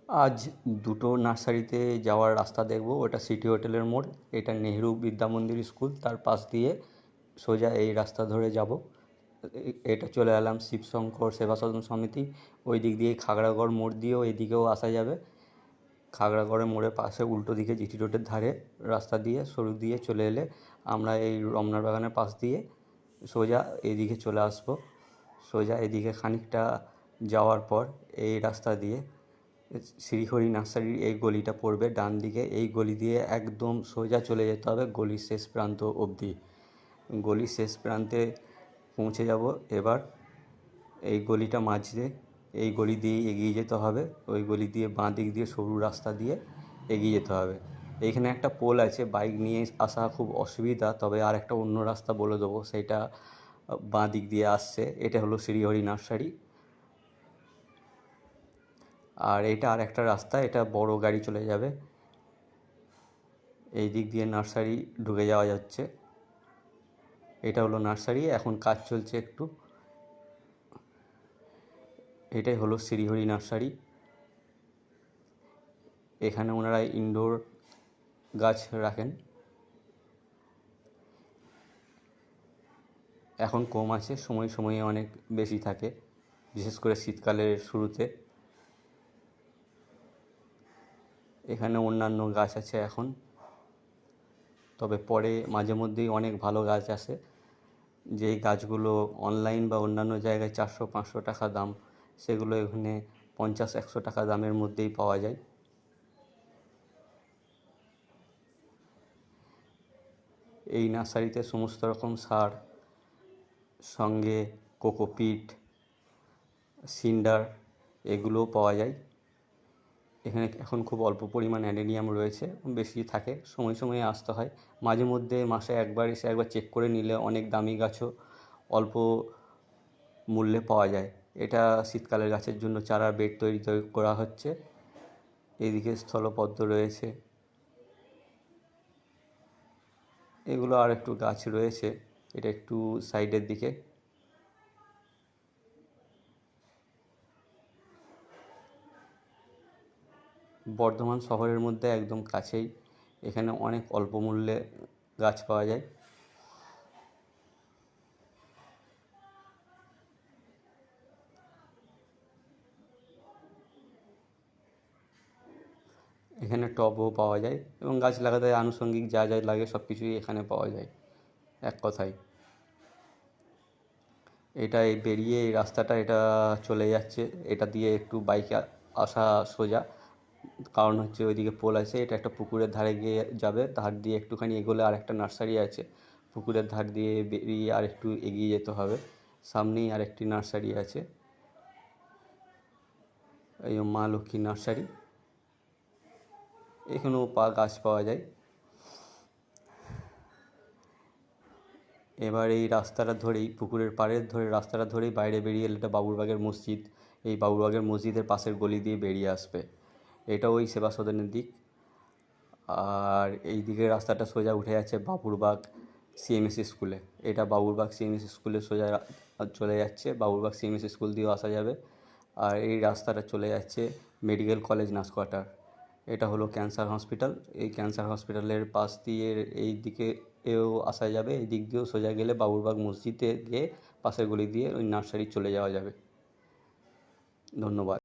আজ দুটো নার্সারিতে যাওয়ার রাস্তা দেখব। ওটা সিটি হোটেলের মোড়, এটা নেহেরু বিদ্যা মন্দির স্কুল, তার পাশ দিয়ে সোজা এই রাস্তা ধরে যাব। এটা চলে এলাম শিবশঙ্কর সেবা সদন সমিতি। ওই দিক দিয়ে খাগড়াগড় মোড় দিয়েও এদিকেও আসা যাবে। খাগড়াগড়ের মোড়ের পাশে উল্টো দিকে জিটি রোডের ধারে রাস্তা দিয়ে সরু দিয়ে চলে এলে আমরা এই রমনার বাগানের পাশ দিয়ে সোজা এদিকে চলে আসব। সোজা এদিকে খানিকটা যাওয়ার পর এই রাস্তা দিয়ে শ্রীহরি নার্সারির এই গলিটা পড়বে ডান দিকে। এই গলি দিয়ে একদম সোজা চলে যেতে হবে গলির শেষ প্রান্ত অবধি। গলির শেষ প্রান্তে পৌঁছে যাব। এবার এই গলিটা মাঝে এই গলি দিয়েই এগিয়ে যেতে হবে। ওই গলি দিয়ে বাঁ দিক দিয়ে সরু রাস্তা দিয়ে এগিয়ে যেতে হবে। এইখানে একটা পোল আছে, বাইক নিয়ে আসা খুব অসুবিধা, তবে আর একটা অন্য রাস্তা বলে দেবো, সেইটা বাঁ দিক দিয়ে আসছে। এটা হলো শ্রীহরি নার্সারি। আর এটা আর একটা রাস্তা, এটা বড় গাড়ি চলে যাবে। এই দিক দিয়ে নার্সারি ঢুকে যাওয়া যাচ্ছে। এটা হলো নার্সারি, এখন কাজ চলছে একটু। এটাই হলো শ্রীহরি নার্সারি। এখানে ওনারা ইনডোর গাছ রাখেন। এখন কম আছে, সময়ে সময়ে অনেক বেশি থাকে, বিশেষ করে শীতকালের শুরুতে। এখানে অন্যান্য গাছ আছে এখন, তবে পরে মাঝে মধ্যেই অনেক ভালো গাছ আসে, যেই গাছগুলো অনলাইন বা অন্যান্য জায়গায় 400-500 টাকা দাম, সেগুলো এখানে 50-100 টাকা দামের মধ্যেই পাওয়া যায়। এই নার্সারিতে সমস্ত রকম সার, সঙ্গে কোকোপিট, সিন্ডার, এগুলোও পাওয়া যায়। এখানে এখন খুব অল্প পরিমাণ অ্যাডেনিয়াম রয়েছে, বেশি থাকে, সময় সময়ে আসতে হয়। মাঝে মধ্যে মাসে একবার এসে একবার চেক করে নিলে অনেক দামি গাছও অল্প মূল্যে পাওয়া যায়। এটা শীতকালের গাছের জন্য চারা বেড তৈরি করা হচ্ছে। এদিকে স্থলপদ্ম রয়েছে, এগুলো আর একটু গাছ রয়েছে, এটা একটু সাইডের দিকে। বর্ধমান শহরের মধ্যে একদম কাছেই, এখানে অনেক অল্প মূল্যে গাছ পাওয়া যায়। এখানে টবও পাওয়া যায় এবং গাছ লাগাতে আনুষঙ্গিক যা যা লাগে সব কিছুই এখানে পাওয়া যায় এক কথায়। এটা এই বেরিয়ে এই রাস্তাটা এটা চলে যাচ্ছে, এটা দিয়ে একটু বাইকে আসা সোজা, কারণ হচ্ছে ওইদিকে পোল আছে। এটা একটা পুকুরের ধারে গিয়ে যাবে, ধার দিয়ে একটুখানি এগোলে আর একটা নার্সারি আছে। পুকুরের ধার দিয়ে বেরিয়ে আর একটু এগিয়ে যেতে হবে, সামনেই আর একটি নার্সারি আছে, এই মা লক্ষ্মী নার্সারি। এখানেও গাছ পাওয়া যায়। এবার এই রাস্তাটা ধরেই, পুকুরের পাড়ের ধরে রাস্তাটা ধরেই বাইরে বেরিয়ে এলে এটা বাবুরবাগের মসজিদ। এই বাবুরবাগের মসজিদের পাশের গলি দিয়ে বেরিয়ে আসবে। এটা ওই সেবা সদনের দিক। আর এই দিকের রাস্তাটা সোজা উঠে যাচ্ছে বাবুরবাগ সিএমএস স্কুলে। এটা বাবুরবাগ সিএমএস স্কুলে সোজা চলে যাচ্ছে, বাবুরবাগ সিএমএস স্কুল দিয়েও আসা যাবে। আর এই রাস্তাটা চলে যাচ্ছে মেডিকেল কলেজ নার্স কোয়ার্টার। এটা হলো ক্যান্সার হসপিটাল। এই ক্যান্সার হসপিটালের পাশ দিয়ে এই দিকে এও আসা যাবে। এই দিক দিয়েও সোজা গেলে বাবুরবাগ মসজিদে গিয়ে পাশের গলি দিয়ে ওই নার্সারি চলে যাওয়া যাবে। ধন্যবাদ।